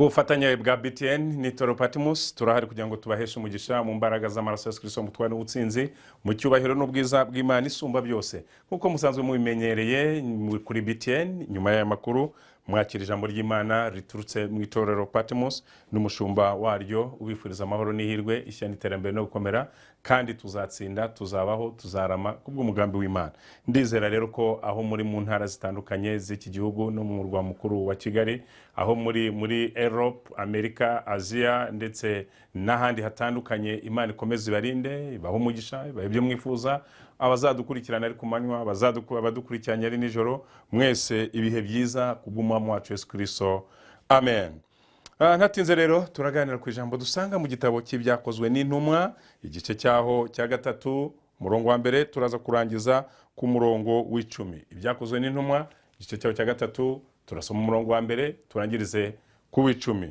ku bufatanye bwa BTN n'Itoro Patmos turahari kugira ngo tubaheshe umugisha mu mbaraga z'amaraso ya Kristo mutware n'ubutsinzi mu cyubahiro n'ubwiza bw'Imana isumba byose. Nkuko musanzwe mubimenyereye kuri BTN, nyuma y'aya makuru mwakira ijambo ry'Imana riturutse mu Itorero Patmos n'umushumba waryo ubifuriza amahoro n'ihirwe, ishya n'iterambere no gukomera, kandi tuzatsinda, tuzabaho, tuzarama kubw'umugambi w'Imana. Ndizera rero ko aho muri mu ntara zitandukanye z'iki gihugu no mu murwa mukuru wa Kigali, aho muri Europe, Amerika, Asia ndetse n'ahandi hatandukanye, Imana ikomeze ibarinde, ibahe umugisha, ibahe ibyo mwifuza, abazadukurikirana ari ku manywa, abadukurikiranye ari nijoro, mwese ibihe byiza kubw'umwami wacu Yesu Kristo. Amen. Ntatinze rero turaganira ku ijambo dusanga mu gitabo cy'ibyakozwe n'intumwa, igice cyaho cya 3, murongo wa mbere, turaza kurangiza ku murongo w'10. Ibyakozwe n'intumwa, igice cyaho cya 3, turasoma umurongo wa mbere, turangirize ku w'10.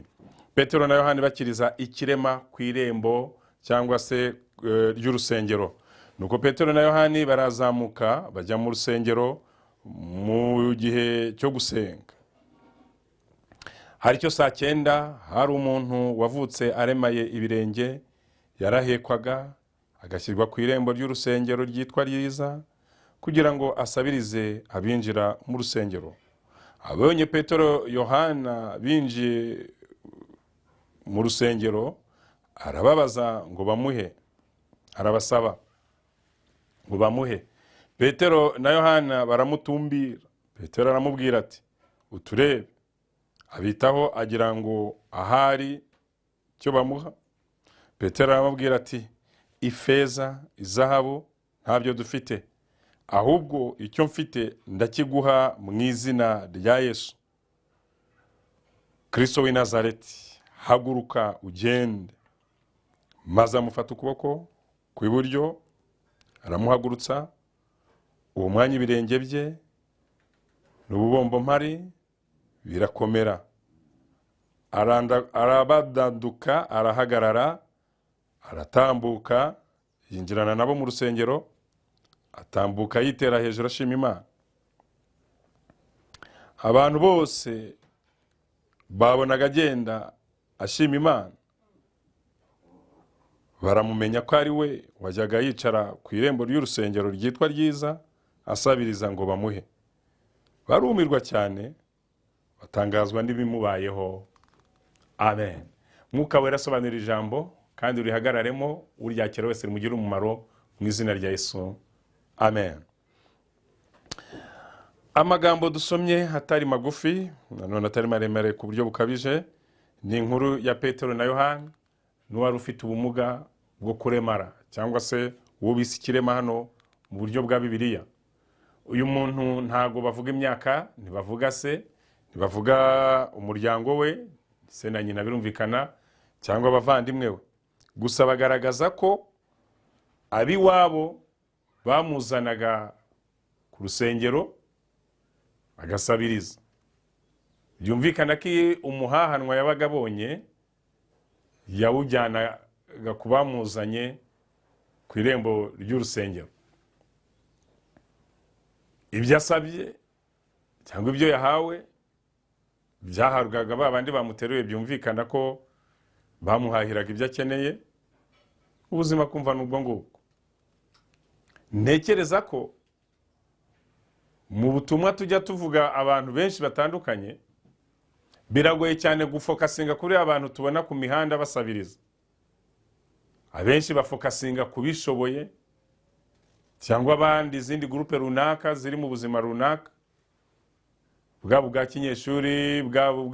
Petero na Yohani bakiriza ikirema ku irembo cyangwa se ry'urusengero. Nuko Petero na Yohani barazamuka bajya mu rusengero mu gihe cyo gusenga. Hari cyo saa 9, hari umuntu wavutse aremaye ibirenge, yarahekwaga agashyirwa ku irembo ry'urusengero ryitwa Ryiza kugira ngo asabirize abinjira mu rusengero. Abonye Petero Yohana binjiye mu rusengero, arababaza ngo bamuhe, arabasaba ngo bamuhe. Petero na Yohana baramutumbira. Petero aramubwira ati, uturebe. Abitaho agira ngo ahari cyo bamuha. Petero aramubwira ati, ifeza, izahabu ntabyo dufite, ahubwo icyo mfite ndakiguha mu izina rya Yesu Kristo w'i Nazareti, haguruka ugende. Maze amufata ukuboko kw'iburyo, aramuhagurutsa. Uwo mwanya ibirenge bye n'ububombo mpari birakomera. Arabadanduka, arahagarara, aratambuka, yinjirana nabo mu rusengero, atambuka yitera hejuru ashima Imana. Abantu bose babonaga agenda ashima Imana, baramumenya ko ari we wajyaga yicara ku irembo ry'urusengero ryitwa Ryiza asabiriza ngo bamuhe. Barumirwa cyane, batangazwa n'ibimubayeho. Amen. Mwuka wera asobanura ijambo kandi urihagararemo, uryakira wese rimugire umumaro mu izina rya Yesu. Amen. Amagambo dusomye atari magufi, nanone atari maremare ku buryo bukabije, ni inkuru ya Petero na Yohani n'uwari ufite ubumuga bwo kuremara cyangwa se uwo bise ikirema hano mu buryo bwa Bibiliya. Uyu muntu ntago bavuga imyaka, ntibavuga se, ntibavuga umuryango we, se na nyina birumvikana, cyangwa abavandimwe we. Gusa bagaragaza ko abiwabo bamuzanaga ku rusengero agasabiriza. Byumvikana ko umuhahanwa yabaga abonye yawujyanaga ku bamuzanye ku irembo ry'urusengero. Ibyo asabye cyangwa ibyo yahawe byahabwaga babandi bamuteruye, byumvikana ko bamuhahiraga ibyo akeneye. Ubuzima kumva n'ubwo ngubwo. Ntekereza ko mu butumwa tujya tuvuga abantu benshi batandukanye, biragoye cyane gufokasinga kuri abantu tubona ku mihanda basabiriza. Abenshi bafokasinga kubishoboye cyangwa abandi izindi groupe runaka ziri mu buzima runaka, bwabo bwa kinyeshuri, bwabo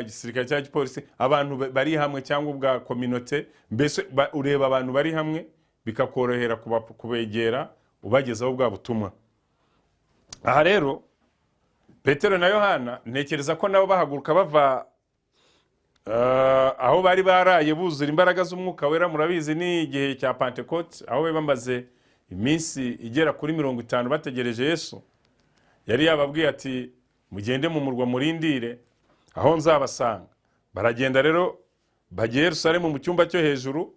gisirikare cya gipolisi, abantu bari hamwe cyangwa bwa communauté. Mbese ureba abantu bari hamwe bikakorohera kubegera ubagezaho bwa butumwa. Aha rero Petero na Yohana ntekereza ko nabo bahaguruka bava aho bari baraye buzura imbaraga z'umwuka wera. Murabizi ni igihe cya Pentecote, aho bamaze iminsi igera kuri 50 bategereje Yesu. Yari yababwiye ati, mugende mu murwa murindire aho nzabasanga. Baragenda rero bagiye Yerusalemu mu cyumba cyo hejuru,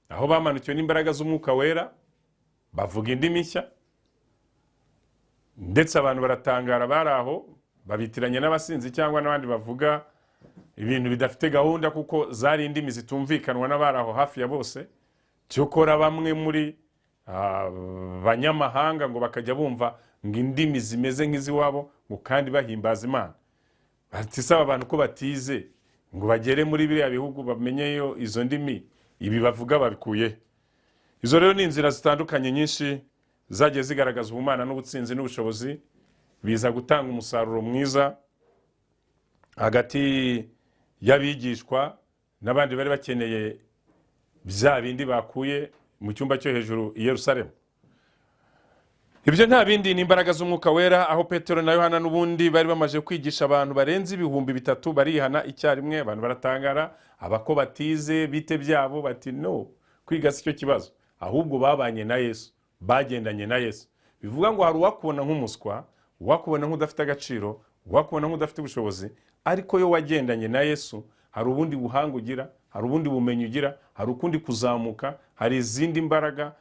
aho bamanukiwe n'imbaraga z'umwuka wera, bavuga indimi nshya, ndetse abantu baratangara. Bari aho babitiranye n'abasinzi cyangwa n'abandi bavuga ibintu bidafite gahunda kuko zari indimi zitumvikanwa n'abari aho hafi ya bose. Cyokora bamwe muri banyamahanga ngo bakajya bumva ngo indimi zimeze nk'iziwabo ngo kandi bahimbaza Imana. Batisaba abantu ko batize ngo bagere muri biriya bihugu bamenyeyo izo ndimi ibi bavuga babikuye. Izo rero ni inzira zitandukanye nyinshi zagiye zigaragaza ubumana n'ubutsinzi n'ubushobozi biza gutanga umusaruro mwiza hagati y'abigishwa n'abandi bari bakeneye bya bindi bakuye mu cyumba cyo hejuru i Yerusalemu. Ibyo nta bindi ni imbaraga z'Umwuka Wera, aho Petero na Yohana n'ubundi bari bamaze kwigisha abantu barenze 3,000 barihana icyarimwe. Abantu baratangara, abako batize bite byabo bati no, kwiga si cyo kibazo, ahubwo babanye na Yesu, bagendanye na Yesu. Bivuga ngo hari uwakubona nk'umuswa, uwakubona nk'udafite agaciro, uwakubona nk'udafite ubushobozi, ariko yo wagendanye na Yesu hari ubundi buhanga ugira, hari ubundi bumenyi ugira, hari ukundi kuzamuka, hari izindi mbaraga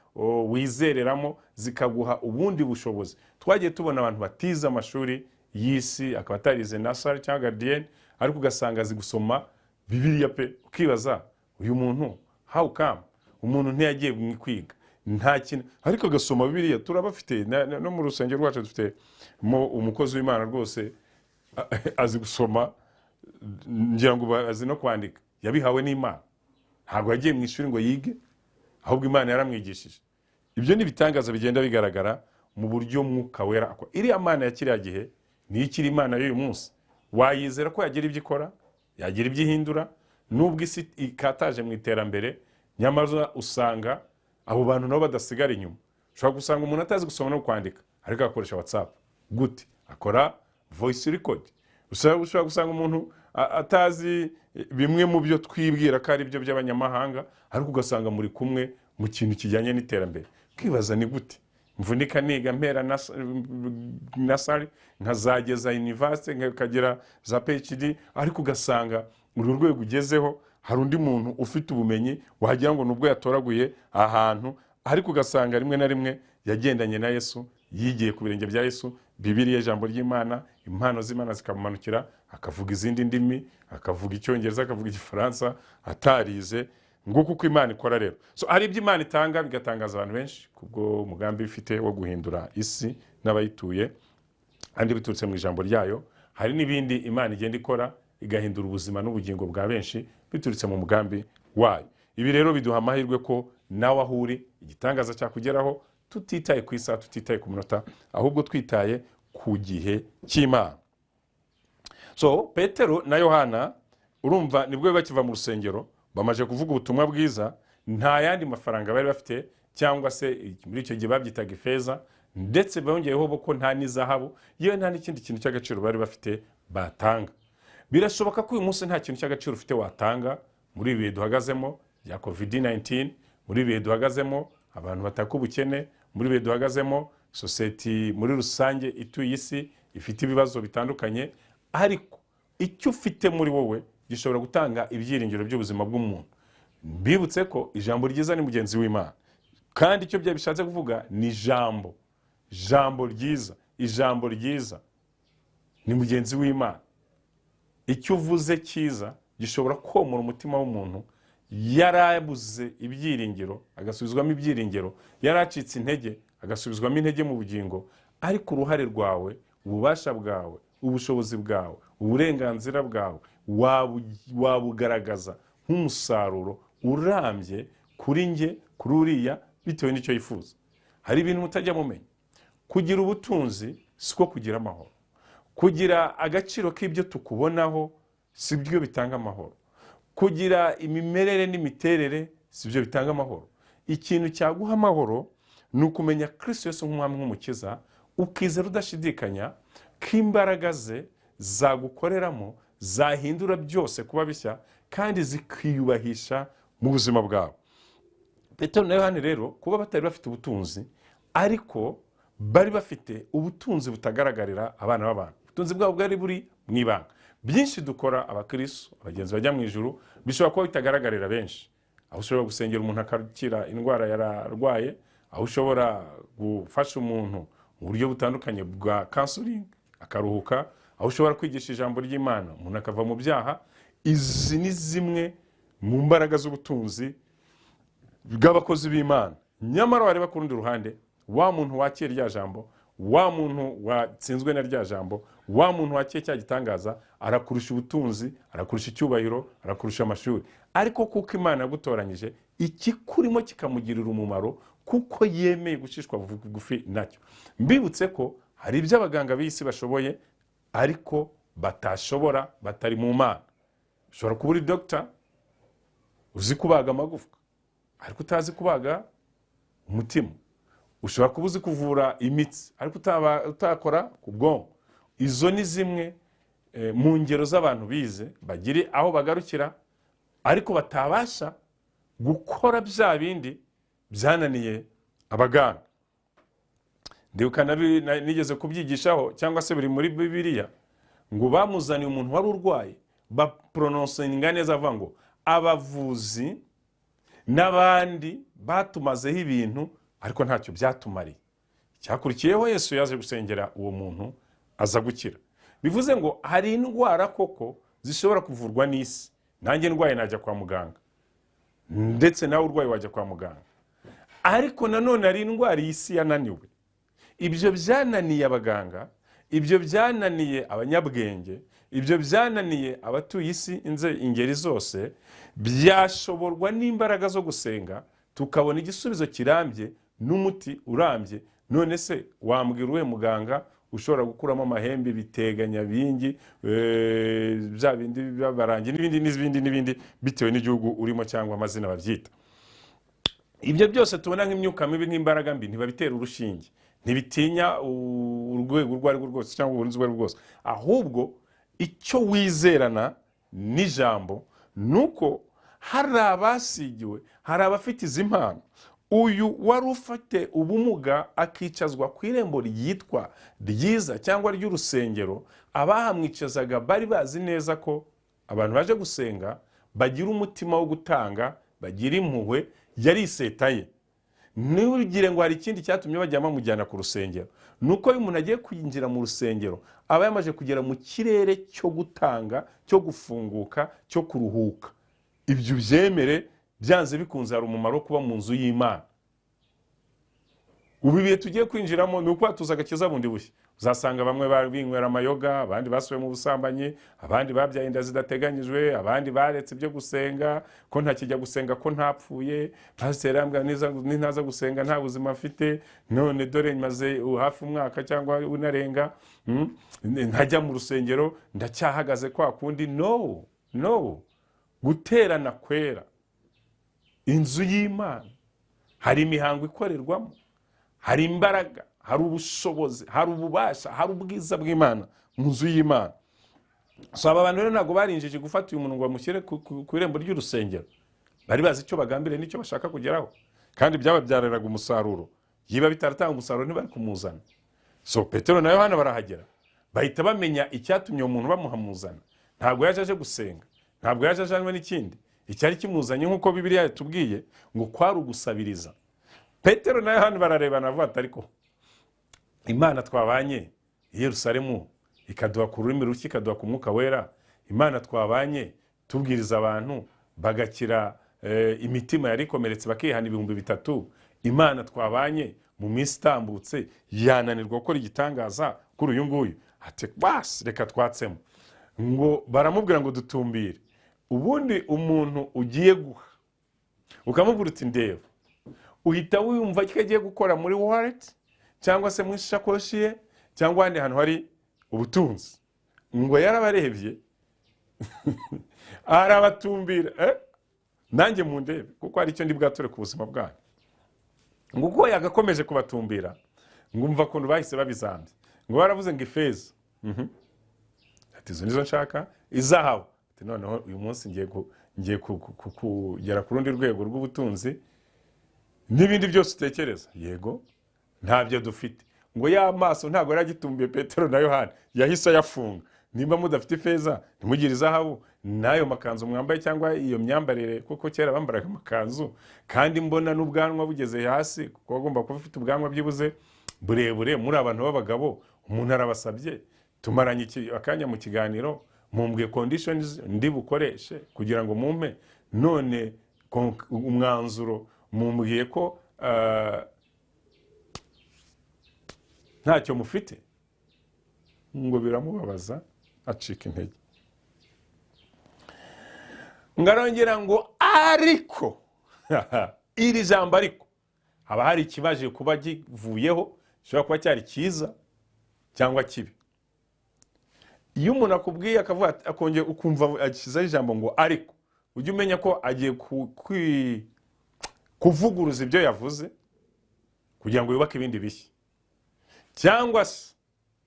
wizereramo zikaguha ubundi bushobozi. Twagiye tubona abantu batiza amashuri y'isi, akaba atarize nasari cyangwa gardienne, ariko ugasanga azi gusoma Bibiliya pe, ukibaza uyu muntu how come umuntu ntiyagiye kwiga nta kintu ariko agasoma Bibiliya. Turabafite no mu rusengero rwacu dufite umukozi w'Imana rwose azi gusoma, ngira ngo azi no kwandika, yabihawe n'Imana, ntabwo yagiye mu ishuri ngo yige, ahubwo Imana yaramwigishije. Ibyo ni bitangaza bigenda bigaragara mu buryo Mwuka Wera. Iriya Mana ya kiriya gihe ni ikiri Imana y'uyu munsi. Wayizera ko yagira ibyo ikora, yagira ibyo ihindura, nubwo isi ikataje mu iterambere, nyamara usanga abo bantu nabo badasigara inyuma. Ushobora gusanga umuntu atazi gusoma no kwandika, ariko akoresha WhatsApp gute, akora voice record. Ushobora gusanga umuntu atazi bimwe mu byo twibwira ko ari byo by'abanyamahanga, ariko ugasanga muri kumwe mu kintu kijyanye n'iterambere. Kwibaza ni gute mvunika niga mpera nasari nkazageza university nkagera za PhD, ariko ugasanga uru rwego ugezeho hari undi muntu ufite ubumenyi wagira ngo nubwo yatoraguye ahantu, ariko ugasanga rimwe na rimwe yagendanye na Yesu, yigiye ku birenge bya Yesu, Bibiliya ijambo ry'Imana, impano z'Imana zikamumanukira, akavuga izindi ndimi, akavuga Icyongereza, akavuga Igifaransa atarize. Nguko uko Imana ikora rero. So hari ibyo Imana itanga bigatangaza abantu benshi kubwo umugambi ifite wo guhindura isi n'abayituye, kandi biturutse mu ijambo ryayo. Hari n'ibindi Imana igenda ikora igahindura ubuzima n'ubugingo bwa benshi biturutse mu mugambi wayo. Ibi rero biduha amahirwe ko nawe ahuri igitangaza cyakugeraho, tutitaye ku isaha, tutitaye ku minota, ahubwo twitaye ku gihe cy'Imana. So Petero na Yohana urumva nibwo bakiva mu rusengero, bamaje kuvuga ubutumwa bwiza, nta yandi mafaranga bari bafite, cyangwa se muri icyo gihe babyitaga ifeza, ndetse bongeyeho ko nta n'izahabu, yewe nta n'ikindi kintu cy'agaciro bari bafite batanga. Birashoboka ko uyu munsi nta kintu cy'agaciro ufite watanga muri ibi bihe duhagazemo ya COVID-19, muri ibi bihe duhagazemo abantu bataka ubukene, muri ibi bihe duhagazemo sosiyete muri rusange ituye isi ifite ibibazo bitandukanye, ariko icyo ufite muri wowe gishobora gutanga ibyiringiro by'ubuzima bw'umuntu. Mbibutse ko ijambo ryiza ni mugenzi w'Imana, kandi icyo bishatse kuvuga ni ijambo ryiza. Ijambo ryiza ni mugenzi w'Imana. Icyo uvuze cyiza gishobora komora umutima w'umuntu yarabuze ibyiringiro agasubizwamo ibyiringiro, yaracitse intege agasubizwamo intege mu bugingo, ariko uruhare rwawe, ububasha bwawe, ubushobozi bwawe, uburenganzira bwawe wabugaragaza nk'umusaruro urambye kuri nge, kuri uriya, bitewe n'icyo yifuza. Hari ibintu mutajya mumenya. Kugira ubutunzi siko kugira amahoro. Kugira agaciro k'ibyo tukubonaho si byo bitanga amahoro. Kugira imimerere n'imiterere si byo bitanga amahoro. Ikintu cyaguha amahoro ni ukumenya Kristo Yesu nk'umwami nk'umukiza, ukizera udashidikanya ko imbaraga ze zagukoreramo zahindura byose kuba bishya, kandi zikiyubahisha mu buzima bwawe. Petero na Yohana rero kuba batari bafite ubutunzi, ariko bari bafite ubutunzi butagaragarira abana b'abantu. Ubutunzi bwabo bwari buri mu ibanga. Byinshi dukora abakristo, abagenzi bajya mu ijuru, bishobora kuba bitagaragarira benshi. Aho ushobora gusengera umuntu akakira indwara yararwaye, aho ushobora gufasha umuntu mu buryo butandukanye bwa counseling akaruhuka, aho ushobora kwigisha ijambo ry'Imana umuntu akava mu byaha. izi ni zimwe mu mbaraga z'ubutunzi bw'abakozi b'Imana. Nyamara wareba ku rundi ruhande, wa muntu wakiye rya jambo, wa muntu watsinzwe na rya jambo, wa muntu wakiye cya gitangaza, arakurusha ubutunzi, arakurusha icyubahiro, arakurusha amashuri. Ariko kuko Imana yagutoranyije, ikikurimo kikamugirira umumaro, kuko yemeye gucishwa bugufi nacyo. Mbibutse ko hari ibyo abaganga b'isi bashoboye ariko batashobora batari mu Mana. Ushobora kuba uri doctor uzi kubaga amagufwa ariko utazi kubaga umutima. Ushobora kuba uzi kuvura imitsi ariko utakora ku bwonko. Izo ni zimwe mu ngero z'abantu bize bagire aho bagarukira ariko batabasha gukora bya bindi byananiye abaganga. Ndibuka nigeze kubyigishaho cyangwa se biri muri Bibiliya ngo bamuzaniye umuntu wari urwaye, baprononsinga neza avuga ngo abavuzi n'abandi batumazeho ibintu ariko ntacyo byatumariye. Cyakurikiyeho Yesu yaje gusengera uwo muntu aza gukira. Bivuze ngo hari indwara koko zishobora kuvurwa n'isi. Nanjye ndwaye najya kwa muganga, ndetse nawe urwaye wajya kwa muganga. Ariko nanone hari indwara y'isi yananiwe. Ibyo byananiye abaganga, ibyo byananiye abanyabwenge, ibyo byananiye abatuye isi ingeri zose, byashoborwa n'imbaraga zo gusenga, tukabona igisubizo kirambye n'umuti urambye. None se wambwira uwe muganga ushobora gukuramo amahembe, biteganya bingi, bya bindi babarangi n'ibindi bitewe n'igihugu urimo cyangwa amazina babyita. Ibyo byose tubona nk'imyuka mibi nk'imbaraga mbi ntibabitera urushinge, ntibitinya urwego urwo ari rwo rwose cyangwa uburinzi ubwo ari bwo bwose. Ahubwo icyo wizerana n'ijambo nuko hari abasigiwe, hari abafite izi mpano. Uyu wari ufite ubumuga akicazwa ku irembo ryitwa ryiza cyangwa ry'urusengero, abahamwicazaga bari bazi neza ko abantu baje gusenga bagira umutima wo gutanga, bagira impuhwe. Yari isetaye. Ntugire ngo hari ikindi cyatumye bajya bamujyana ku rusengero. Nuko iyo umuntu agiye kwinjira mu rusengero aba yamaze kugera mu kirere cyo gutanga, cyo gufunguka, cyo kuruhuka. Ibyo byemere byanze bikunze hari umumaro kuba mu nzu y'Imana. Ubu ibihe tugiye kwinjiramo ni uko tuza agakiza bundi bushya. Uzasanga bamwe binywera amayoga, abandi basubiye mu busambanyi, abandi babyaye inda zidateganyijwe, abandi baretse ibyo gusenga, ko ntakijya gusenga ko ntapfuye, pasiteri ambwira ntaza gusenga nta buzima afite, none dore maze hafi umwaka cyangwa unarenga ntajya mu rusengero, ndacyahagaze kwa kundi. No, guterana kwera inzu y'Imana hari imihango ikorerwamo, hari imbaraga, hari ubushobozi, hari ububasha, hari ubwiza bw'Imana mu nzu y'Imana. So aba bantu rero ntabwo barinjije gufata uyu muntu ngo bamushyire ku irembo ry'urusengero. Bari bazi icyo bagambiriye n'icyo bashaka kugeraho, kandi byababyariraga umusaruro. Yiba bitaratanga umusaruro ntibari kumuzana. So Petero na Yohana barahagera, bahita bamenya icyatumye uwo muntu bamuhamuzana. Ntabwo yaje aje gusenga, ntabwo yaje ajanywe n'ikindi. Icyari kimuzanye nk'uko Bibiliya yatubwiye ngo kwari ugusabiriza. Petero na Yohana bararebana bavuga ati ariko Imana twabanye i Yerusalemu ikaduha ku rurimi rushya, ikaduha ku mwuka wera. Imana twabanye tubwiriza abantu bagakira imitima yari ikomeretse bakihana 3,000. Imana twabanye mu minsi itambutse yananirwa gukora igitangaza kuri uyu nguyu. Ati basi reka twatsemo. Ngo baramubwira ngo dutumbire. Ubundi umuntu ugiye guha ukamubwira uti ndeba, uhita wumva ko agiye gukora muri wallet cyangwa se mu ishakoshi ye cyangwa ahandi hantu hari ubutunzi. Ngo yarabarebye arabatumbira, nanjye mu ndebe kuko hari icyo ndi bwature ku buzima bwanyu. Ngo uko yagakomeje kubatumbira ngumva kuntu bahise babizambye. Ngo baravuze ngo ifeza, ati izo nizo nshaka, izahabu ati noneho uyu munsi ngiye kugera ku rundi rwego rw'ubutunzi, n'ibindi byose utekereza yego ntabyo dufite. Ngo ya maso ntabwo yaragitumbiye Petero na Yohana, yahise ayafunga. Nimba mudafite ifeza ntimugire izahabu, nayo makanzu mwambaye cyangwa iyo myambarire, kuko kera bambaraga amakanzu, kandi mbona n'ubwanwa bugeze hasi, kuko bagomba kuba ufite ubwanwa byibuze burebure. Muri abantu b'abagabo umuntu arabasabye, tumaranye akanya mu kiganiro, mumbwiye conditions ndi bukoreshe kugira ngo mumpe, none umwanzuro mumbwiye ko ntacyo mufite. Ngo biramubabaza acika intege. Ngarongera ngo ariko iri jambo ariko haba hari ikibaje kuba givuyeho, gishobora kuba cyari cyiza cyangwa kibi. Iyo umuntu akubwiye akavuga akongera ukumva agikizaho ijambo ngo ariko, ujye umenya ko agiye kuvuguruza ibyo yavuze kugira ngo yubake ibindi bishya, cyangwa se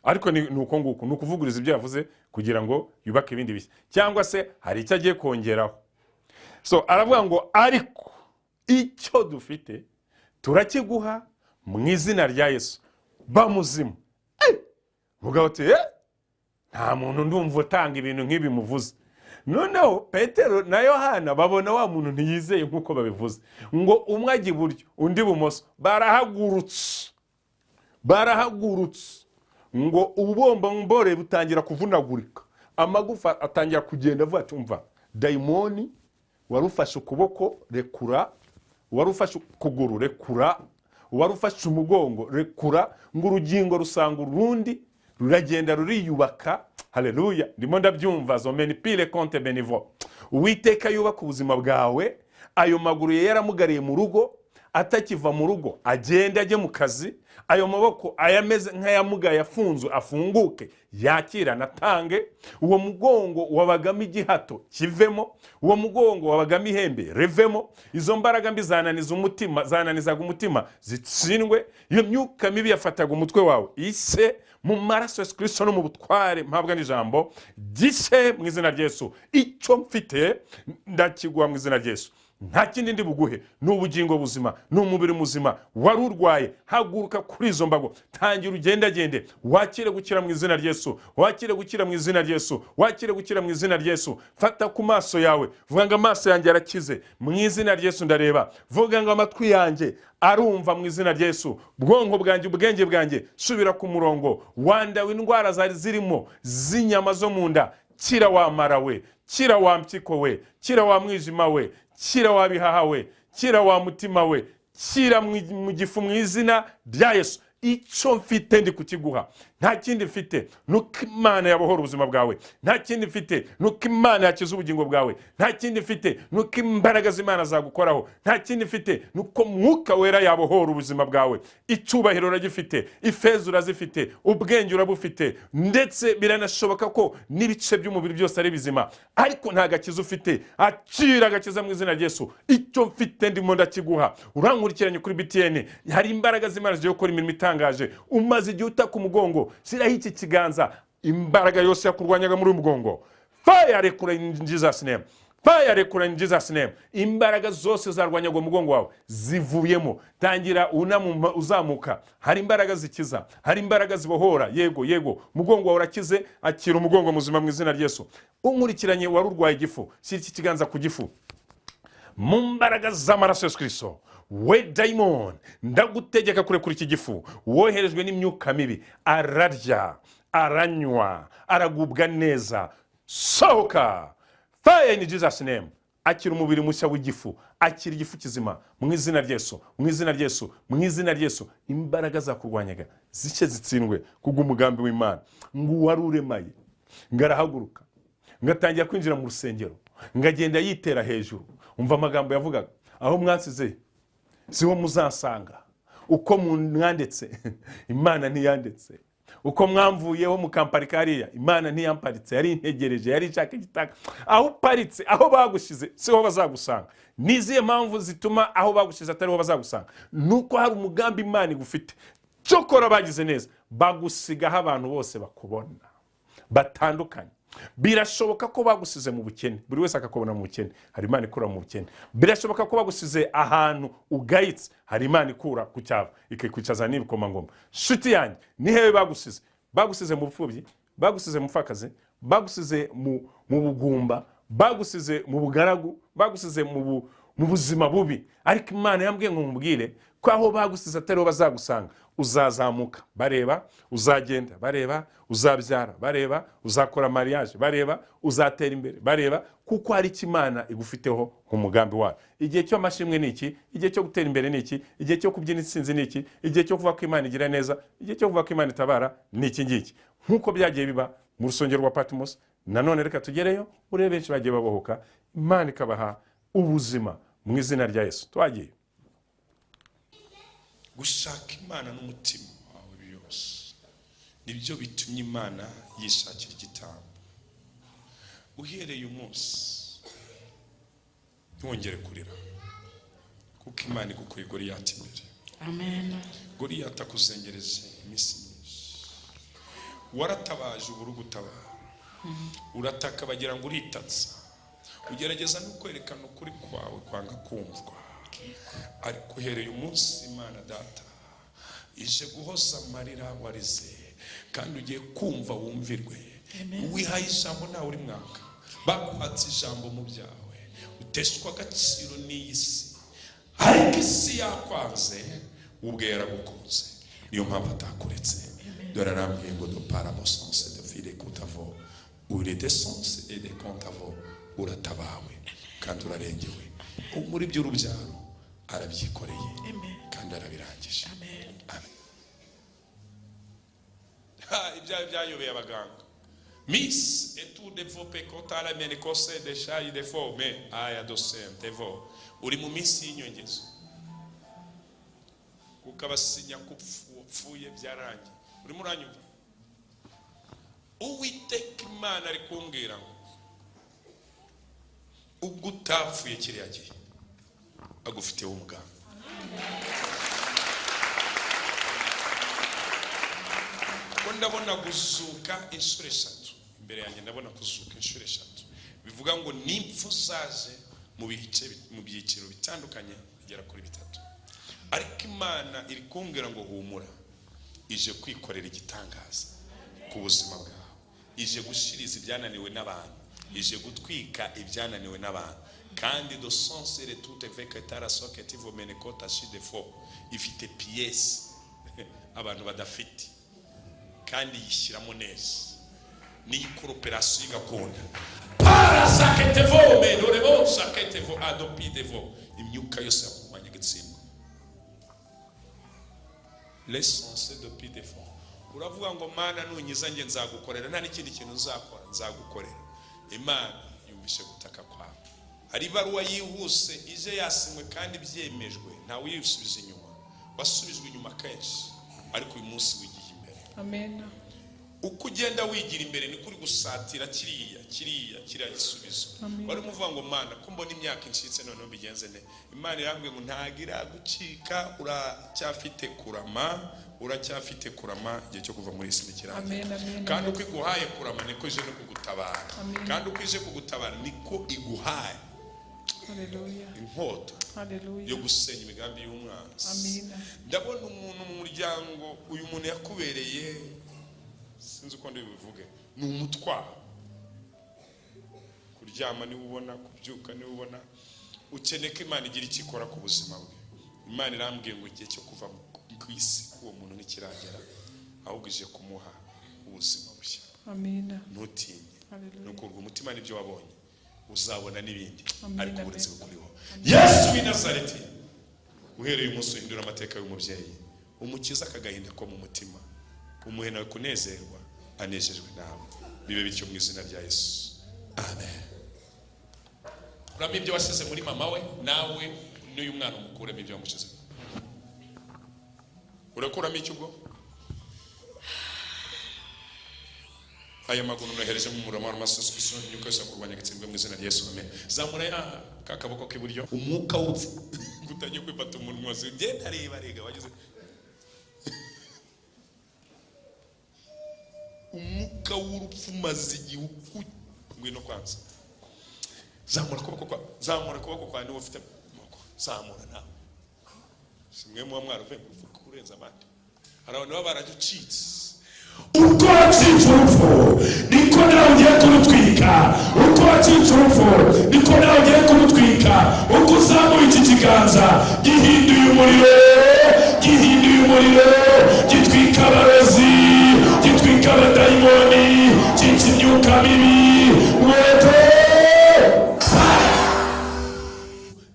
ariko ni uko nguko, ni ukuvuguriza ibyo yavuze kugira ngo yubake ibindi bishya, cyangwa se hari icyo agiye kongeraho. So aravuga ngo ariko icyo dufite turakiguha mu izina rya Yesu. Bamuzima mugabo ati nta muntu ndumva utanga ibintu nk'ibi muvuze. Noneho Petero na Yohana babona wa muntu ntiyizeye nk'uko babivuze, ngo umwe ajya iburyo undi ibumoso, barahagurutse ngo ububomba mbore butangira kuvunagurika, amagufa atangira kugenda avuga ati umva, dayimoni warufashe ukuboko rekura, warufashe ukuguru rekura, warufashe umugongo rekura, ngo urugingo rusanga urundi ruragenda ruriyubaka. Haleluya, ndimo ndabyumva. Zomeni pile compte benevo. Uwiteka yubaka ubuzima bwawe. Ayo maguru ye yaramugariye mu rugo, atakiva mu rugo agenda ajye mu kazi. Ayo maboko ayameze nk'ayamugaye afunzwe afunguke, yakira natange. Uwo mugongo wabagamo igihato kivemo, uwo mugongo wabagamo ihembe revemo. Izo mbaraga mbi zananiza umutima, zananizaga umutima zitsindwe. Iyo myuka mibi yafataga umutwe wawe ise mu maraso ya Kristo no mu butware mpabwa n'ijambo gise mu izina rya Yesu. Icyo mfite ndakiguha mu izina rya Yesu. Nta kindi ndi buguhe, n'ubugingo buzima, n'umubiri muzima. Wari urwaye, haguruka kuri izo mbago, tangira ugendagende, wakire gukira mu izina rya Yesu, wakire gukira mu izina rya Yesu, wakire gukira mu izina rya Yesu. Fata ku maso yawe, vuga ngo amaso yanjye arakize mu izina rya Yesu ndareba. Vuga ngo amatwi yanjye arumva mu izina rya Yesu. Bwonko bwanjye, ubwenge bwanjye, subira ku murongo. Wandawe indwara zari zirimo z'inyama zo mu nda, kira wa mara we, kira wa mpyiko we, kira wa mwijima we, kira wa bihaha we, kira wa mutima we, kira mu gifu mu izina rya Yesu. Icyo mfite ndi kukiguha. Nta kindi mfite, nuko Imana yabohora ubuzima bwawe. Nta kindi mfite, nuko Imana yakiza ubugingo bwawe. Nta kindi mfite, nuko imbaraga z'Imana zagukoraho. Nta kindi mfite, nuko Mwuka Wera yabohora ubuzima bwawe. Icyubahiro uragifite, ifeza urazifite, ubwenge urabufite, ndetse biranashoboka ko n'ibice by'umubiri byose ari bizima, ariko nta gakiza ufite. Akira agakiza mu izina rya Yesu. Icyo mfite ndimo ndakiguha. Urankurikiranye kuri BTN, hari imbaraga z'Imana zigiye gukora imirimo itangaje. Umaze igihe utaka umugongo, shyiraho iki kiganza. Imbaraga yose yakurwanyaga muri uyu mugongo, fire rekura in Jesus name, fire rekura in Jesus name. Imbaraga zose zarwanyaga umugongo wawe zivuyemo. Tangira uzamuka. Hari imbaraga zikiza, hari imbaraga zibohora. Yego mugongo wawe urakize. Akira umugongo muzima mu izina rya Yesu. Unkurikiranye wari urwaye igifu, shyira iki kiganza ku gifu. Mu mbaraga z'amaraso ya Kristo, we daimon, ndagutegeka kurekura iki gifu. Woherejwe n'imyuka mibi, ararya, aranywa, aragubwa neza. Sohoka, fire in Jesus name. Akira umubiri mushya w'igifu, akira igifu kizima mu izina rya Yesu, mu izina rya Yesu, mu izina rya Yesu. Imbaraga zakurwanyaga zice zitsindwe kubw'umugambi w'Imana. Ngo wari uremaye, ngarahaguruka, ngatangira kwinjira mu rusengero, ngagenda yitera hejuru. Umva amagambo yavugaga, aho mwansize siho muzasanga. Uko mwandetse Imana ntiyandetse. Uko mwamvuyeho mukamparika hariya, Imana ntiyamparitse, yari integereje, yari ishaka igitaka. Aho paritse, aho bagushize siho bazagusanga. Niziye mpamvu zituma aho bagushize atariho bazagusanga? Nuko hari umugambi Imana igufite. Cyokora bagize neza, bagusigaho abantu bose bakubona batandukanye. Birashoboka ko bagusize mu bukene, buri wese akakubona mu bukene, hari Imana ikura mu bukene. Birashoboka ko bagusize ahantu ugayitse, hari Imana ikura ku cyava ikikwicaza n'ibikomangoma. Shuti yanjye, ni hehe bagusize? Bagusize mu bupfubyi, bagusize mu mfakazi, bagusize mu bugumba, bagusize mu bugaragu, bagusize mu buzima bubi, ariko Imana yambwiye ngo nkubwire ko aho bagusize atariho bazagusanga. Uzazamuka bareba, uzagenda bareba, uzabyara bareba, uzakora mariage bareba, uzatera imbere bareba, kuko hari icyo Imana igufiteho umugambi wayo. Igihe cy'amashimwe ni iki? Igihe cyo gutera imbere ni iki? Igihe cyo kubyina intsinzi ni iki? Igihe cyo kuvuga ko Imana igira neza, igihe cyo kuvuga ko Imana itabara ni iki ngiki. Nk'uko byagiye biba mu rusengero rwa Patmos, nanone reka tugereyo urebe benshi bagiye babohoka, Imana ikabaha ubuzima mu izina rya Yesu. Twagiye gushaka Imana n'umutima wawe byose nibyo bitumye Imana yishakira igitambo. Uhereye umunsi ntwongere kurira, kuko Imana igukuye Goliyati imbere. Amen. Goliyati akuzengereje iminsi myinshi, waratabaje ubura gutabara, urataka bagira ngo uritatsa, ugerageza no kwerekana ukuri kwawe kwanga kumvwa. Ariko uhereye umunsi Imana Data ije guhoza amarira warize, kandi ugiye kumva wumvirwe. Wihaye ijambo nawe uri mwaka, baguhatse ijambo mu byawe, uteshwa agaciro n'iyi si, ariko isi yakwanze ubwe yaragukunze, niyo mpamvu atakuretse. Dore arambwiye ngo de par mon sens de fille kutavo uri de sens et de contavo, uratabawe kandi urarengewe. Muri by'urubyaro arabyikoreye kandi arabirangije. Amen. Ibyawe byayobeye abaganga. Miss et tout développé kota la mene kose de chai de fo me aya docent devo uri mu minsi y'inyongezo, ukabasinya kupfuye byarangiye. Uri muranyumva? Uwiteka Imana ari kumbwira ngo ubwo utapfuye kiriya gihe agufiteho umugambi. Ko ndabona guzuka inshuro 3 imbere yanjye, ndabona kuzuka inshuro 3, bivuga ngo n'impfu zaje mu byiciro bitandukanye bigera kuri 3. Ariko Imana iri kumbwira ngo humura, ije kwikorera igitangaza ku buzima bwawe, ije gushiriza ibyananiwe n'abantu, ije gutwika ibyananiwe n'abantu. Kandi do sens et tout avec etara soketivo menekota shi defo ifite pièce abantu badafite, kandi yishyiramo neza, ni cooperation igakunda. Para saketevo me dorebo saketevo adopidevo, imyuka yose yakurwanya gitsindwa. L'essence de pidefo, uravuga ngo Mana nunyiza nge nzagukorera, nta n'ikindi kintu nzakora, nzagukorera. Imana yumvishe gutaka kwawe. Hari baruwa yihuse ije yasimwe kandi byemejwe, nta wiyusubiza inyuma, basubizwe inyuma kenshi, ariko uyu munsi wigiye imbere. Amen. Uko ugenda wigira imbere ni kuri gusatira kiriya gisubizo. Bari muvuga ngo Mana ko mbona imyaka incitse none bigenze ne. Imana irambwiye ngo ntagira gucika, uracyafite kurama igihe cyo kuva muri isi nikiranye. Kandi uko iguhaye kurama niko ije no kugutabara. Kandi uko ije kugutabara niko iguhaye Hallelujah. Inkota Hallelujah. yo gusenya imigambi y'umwanzi. Amen. Ndabona umuntu mu muryango, uyu muntu yakubereye, sinzi uko ndibivuge, ni umutwaro. Kuryama ni ubona, kubyuka ni ubona, ukeneka Imana igira icyo ikora ku buzima bwe. Imana irambwiye ngo igihe cyo kuva ku isi uwo muntu nikiragera, ahubwo ije kumuha ubuzima bushya. Amen. Ntutinye. Hallelujah. Nukurwa umutima n'ibyo wabonye, uzabona n'ibindi, Amen. ariko uburezi bukuriho. Yesu w'i Nazareti, uhereye umunsi uhindura amateka y'umubyeyi, umukiza akagahinda ko mu mutima, umuhe nawe kunezerwa, anejejwe nawe. Bibe bityo mu izina rya Yesu. Amen. Uramenye ibyo wasize muri mama we, nawe n'uyu mwana umukuremo ibyo wamushize. Urakuramo iki ubwo? Aya maguru nohereje mu murama w'amasoso nyuko yose kurwanya gitsindwe mu izina rya Yesu. Amen. Zamura ya kakaboko k'iburyo, umwuka w'upfu gutanye kwifata umunwa wazo, genda rega wagize umwuka w'urupfu maze igihugu ngwino kwanza. Zamura kuboko kwa niwe ufite amaboko, zamura nawe. Simwe mu mwaruve mufuka kurenza abandi, hari abantu baba baraducitse. Uko wacitse urupfu niko nawe ugiye kurutwika, uko wacitse urupfu niko nawe ugiye kumutwika. Uko uzamuye iki kiganza gihinduye umuriro, gihinduye umuriro, gitwika abarozi, gitwika abadayimoni, cyica imyuka mibi. Mweto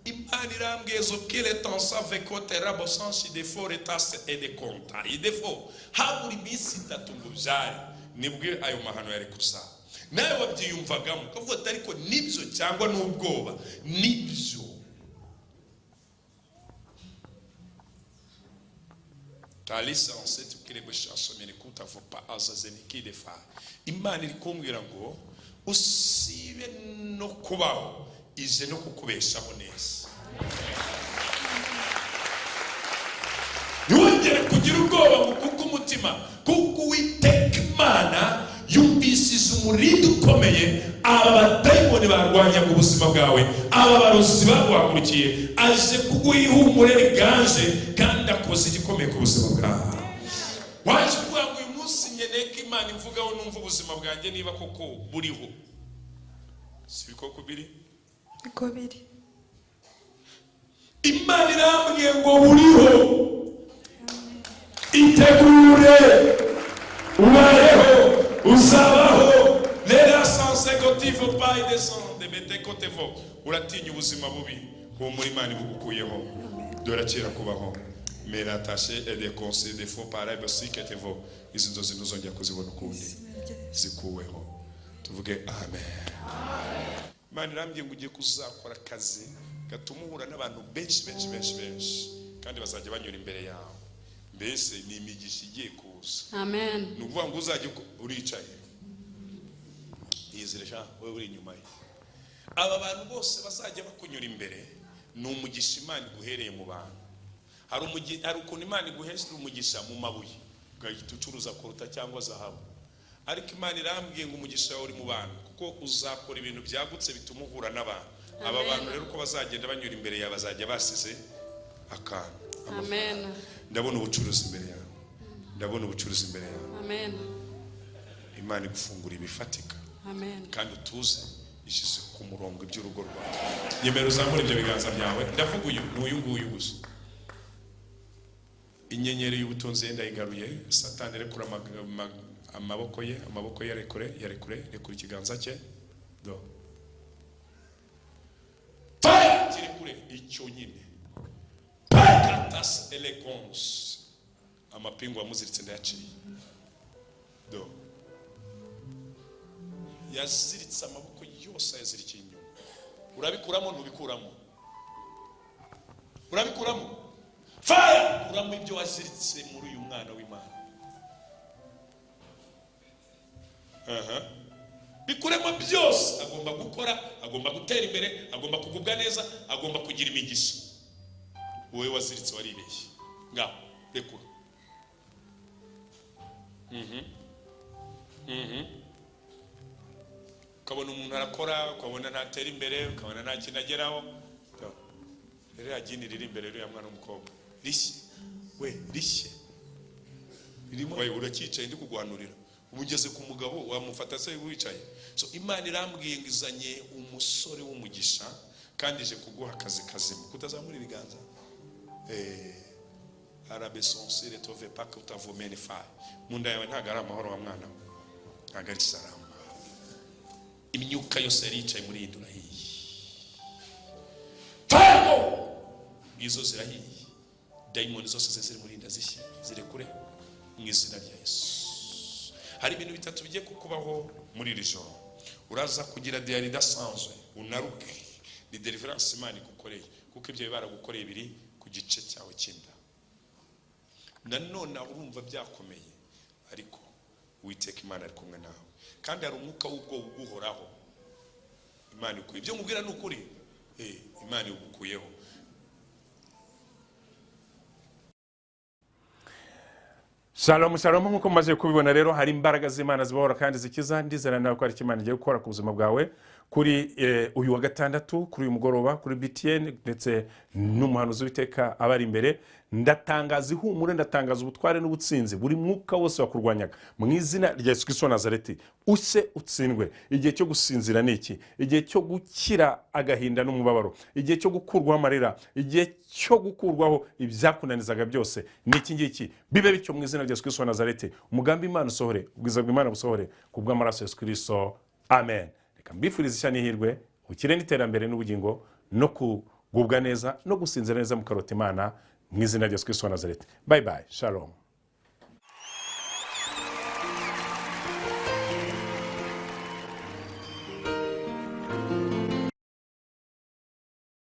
Imana irambwiye zo kile tansa vekote rabo sansi defo retase ede konta idefo haburi iminsi itatu ngo ubyare nibwo ayo mahano yari kusa. Nawe wabyiyumvagamo ukavuga ati ariko nibyo cyangwa n'ubwoba nibyo. Talisa onsete ukire bashasho menekuta vopa azazeniki defa. Imana iri kumbwira ngo usibe no kubaho ije no kukubeshaho neza. Ntiwongere kugira ubwoba mu kubw'umutima, kuko Uwiteka Imana yumvishije umurindi ukomeye aba badayimoni barwanyaga ubuzima bwawe, aba barozi baguhagurukiye, aje kuguha ihumure riganje kandi akoze igikomeye ku buzima bwawe. Waje kuvuga ngo uyu munsi nkeneye ko Imana imvugaho numva ubuzima bwanjye niba koko buriho. Si bikoko biri? Niko biri. Imana irambwiye ngo buriho. Itegure ubayeho uzabaho. Lera sansegotivo payi desande betekotevo. Uratinya ubuzima bubi, uwo muri Imana ibugukuyeho. Dore kera kubaho. Mera tashe ede conseil de faux pareil bosiketevo. Izi nzozi ntuzongera kuzibona ukundi, zikuweho. Tuvuge amen. Imana irambwiye ngo ugiye kuzakora akazi gatuma uhura n'abantu benshi kandi bazajya banyura imbere yawe. Mbese ni imigisha igiye kuza. Amen. Ni ukuvuga ngo uzajya uricaye yizire sha wewe uri inyuma ye. Aba bantu bose bazajya bakunyura imbere ni umugisha Imana iguhereye mu bantu. Hari ukuntu Imana iguhesha umugisha mu mabuye ugahita ucuruza koruta cyangwa zahabu, ariko Imana irambwiye ngo umugisha uri mu bantu kuko uzakora ibintu byagutse bituma uhura n'abantu. Aba bantu rero uko bazagenda banyura imbere yawe bazajya basize akantu. Amen. Ndabona ubucuruzi imbere yawe, ndabona ubucuruzi imbere yawe. Amen. Imana igufungura ibifatika. Amen. Kandi utuze ishize ku murongo iby'urugo rwawe. Yemera uzamure ibyo biganza byawe. Ndavuga uyu nguyu gusa. Inyenyeri y'ubutunzi yenda igaruye. Satani rekura amaboko ye rekure ikiganza cye. Do fire kiri kure icyo nyine. Pakatas elegons. Amapingu amuziritse ndayaciye. Do yaziritse amaboko yose yazirikiye inyuma. Urabikuramo ntubikuramo? Urabikuramo? Fire! Kuramo ibyo waziritse muri uyu mwana w'Imana. Bikuremo byose. Agomba gukora, agomba gutera imbere, agomba kugubwa neza, agomba kugira imigisha. Wowe waziritse waribeshye. Ngaho rekura. Ukabona umuntu arakora, ukabona ntatera imbere, ukabona nta kintu ageraho. Rero yagini riri imbere rero ya mwana w'umukobwa. Rishye. We rishye. Ririmo wayo urakicaye ndi kugwanurira. Umugeze ku mugabo wamufata se wicaye. So Imana irambwiye ngo izanye umusore w'umugisha kandi je kuguha akazi kazima. Kutazamura ibiganza. Arabe sonsire tove pas que utavomene fa. Munda yawe ntago ari amahoro wa mwana. Ntago ari salama. Imyuka yose yaricaye muri indura hiyi. Fire! Izo zirahiye. Daimoni zose ziri muri inda zishye zirekure mu izina rya Yesu. Hari ibintu bitatu bigiye kukubaho muri iri joro. Uraza kugira diary idasanzwe, unaruke. Ni deliverance Imana igukoreye kuko ibyo baragukoreye biri ku gice cyawe cy'inda. Nanone urumva byakomeye ariko Uwiteka Imana ari kumwe nawe. Kandi hari umwuka w'ubwoba uguhoraho. Imana ikuye. Ibyo mubwira ni ukuri. Imana igukuyeho. Shalom shalom, nkuko mumaze kubibona rero hari imbaraga z'Imana zibahora kandi zikiza. Ndizera nawe ko ari Imana igiye gukora ku buzima bwawe kuri uyu wa gatandatu, kuri uyu mugoroba, kuri BTN ndetse n'umuhanuzi w'iteka abari imbere. Ndatangaza ihumure, ndatangaza ubutware n'ubutsinzi buri mwuka wose wakurwanyaga mu izina rya Yesu Kristo wa Nazareti use utsindwe. Igihe cyo gusinzira ni iki? Igihe cyo gukira agahinda n'umubabaro, igihe cyo gukurwaho amarira, igihe cyo gukurwaho ibyakunanizaga byose ni iki ngiki. Bibe bityo mu izina rya Yesu Kristo wa Nazareti. Umugambi Imana usohore, ubwiza bw'Imana busohore kubw'amaraso ya Yesu Kristo. Amen. Reka mbifurize ishya n'ihirwe, ukire n'iterambere n'ubugingo no kugubwa neza no gusinzira neza mu karota Imana mu izina rya Yesu Kristo wa Nazareti. Bye bye. Shalom.